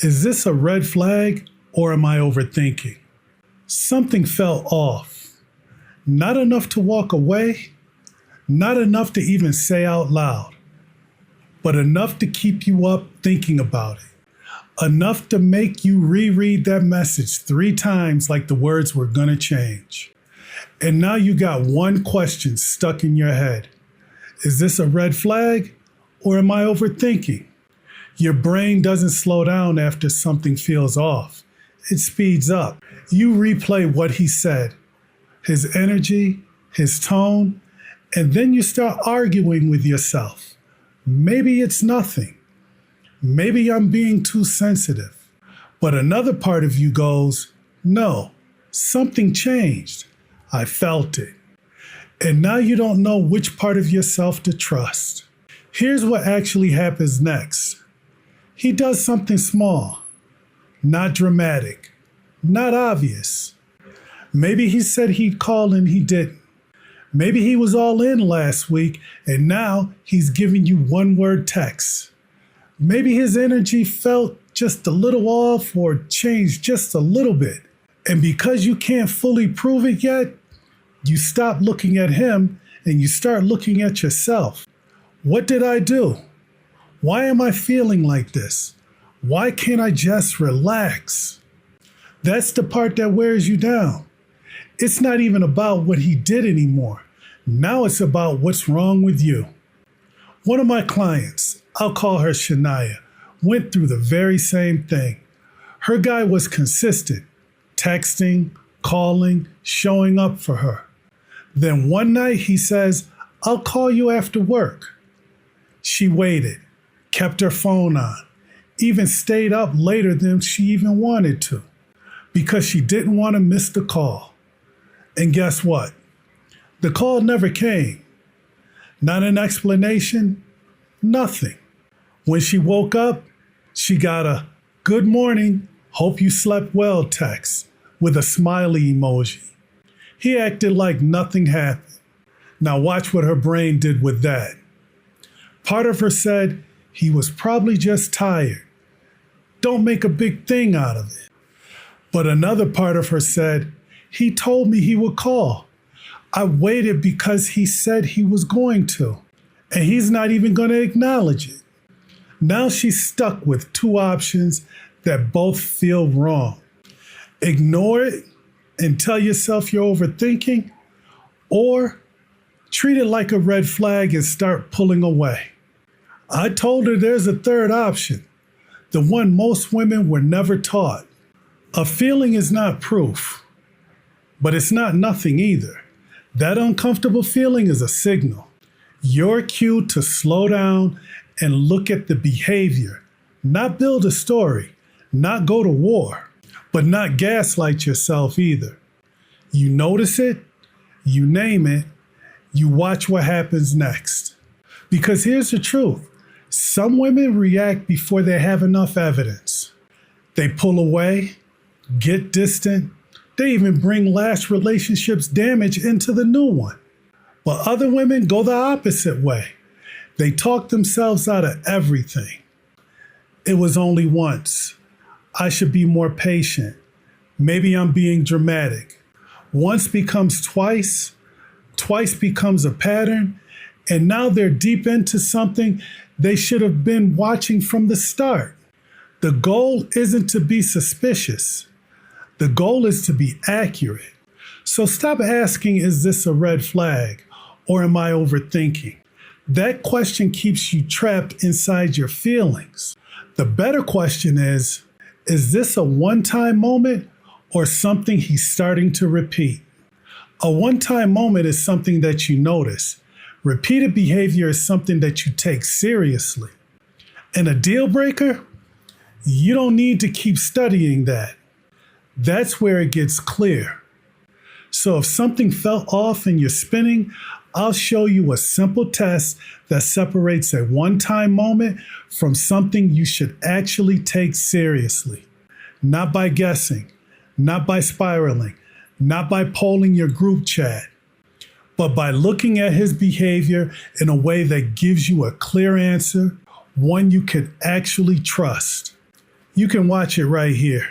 Is this a red flag or am I overthinking? Something felt off. Not enough to walk away, not enough to even say out loud, but enough to keep you up thinking about it. Enough to make you reread that message 3 times like the words were gonna change. And now you got one question stuck in your head. Is this a red flag or am I overthinking? Your brain doesn't slow down after something feels off. It speeds up. You replay what he said, his energy, his tone, and then you start arguing with yourself. Maybe it's nothing. Maybe I'm being too sensitive. But another part of you goes, no, something changed. I felt it. And now you don't know which part of yourself to trust. Here's what actually happens next. He does something small, not dramatic, not obvious. Maybe he said he'd call and he didn't. Maybe he was all in last week and now he's giving you one-word texts. Maybe his energy felt just a little off or changed just a little bit. And because you can't fully prove it yet, you stop looking at him and you start looking at yourself. What did I do? Why am I feeling like this? Why can't I just relax? That's the part that wears you down. It's not even about what he did anymore. Now it's about what's wrong with you. One of my clients, I'll call her Shania, went through the very same thing. Her guy was consistent, texting, calling, showing up for her. Then one night he says, I'll call you after work. She waited, kept her phone on, even stayed up later than she even wanted to, because she didn't want to miss the call. And guess what? The call never came. Not an explanation, nothing. When she woke up, she got a good morning, hope you slept well text with a smiley emoji. He acted like nothing happened. Now watch what her brain did with that. Part of her said he was probably just tired. Don't make a big thing out of it. But another part of her said, he told me he would call. I waited because he said he was going to, and he's not even going to acknowledge it. Now she's stuck with 2 options that both feel wrong. Ignore it and tell yourself you're overthinking, or treat it like a red flag and start pulling away. I told her there's a third option, the one most women were never taught. A feeling is not proof, but it's not nothing either. That uncomfortable feeling is a signal. Your cue to slow down and look at the behavior, not build a story, not go to war, but not gaslight yourself either. You notice it, you name it, you watch what happens next. Because here's the truth. Some women react before they have enough evidence. They pull away, get distant. They even bring last relationship's damage into the new one. But other women go the opposite way. They talk themselves out of everything. It was only once. I should be more patient. Maybe I'm being dramatic. Once becomes twice, twice becomes a pattern, and now they're deep into something they should have been watching from the start. The goal isn't to be suspicious. The goal is to be accurate. So stop asking, is this a red flag or am I overthinking? That question keeps you trapped inside your feelings. The better question is this a one-time moment or something he's starting to repeat? A one-time moment is something that you notice. Repeated behavior is something that you take seriously. And a deal breaker? You don't need to keep studying that. That's where it gets clear. So if something felt off and you're spinning, I'll show you a simple test that separates a one-time moment from something you should actually take seriously. Not by guessing, not by spiraling, not by polling your group chat, but by looking at his behavior in a way that gives you a clear answer, one you can actually trust. You can watch it right here.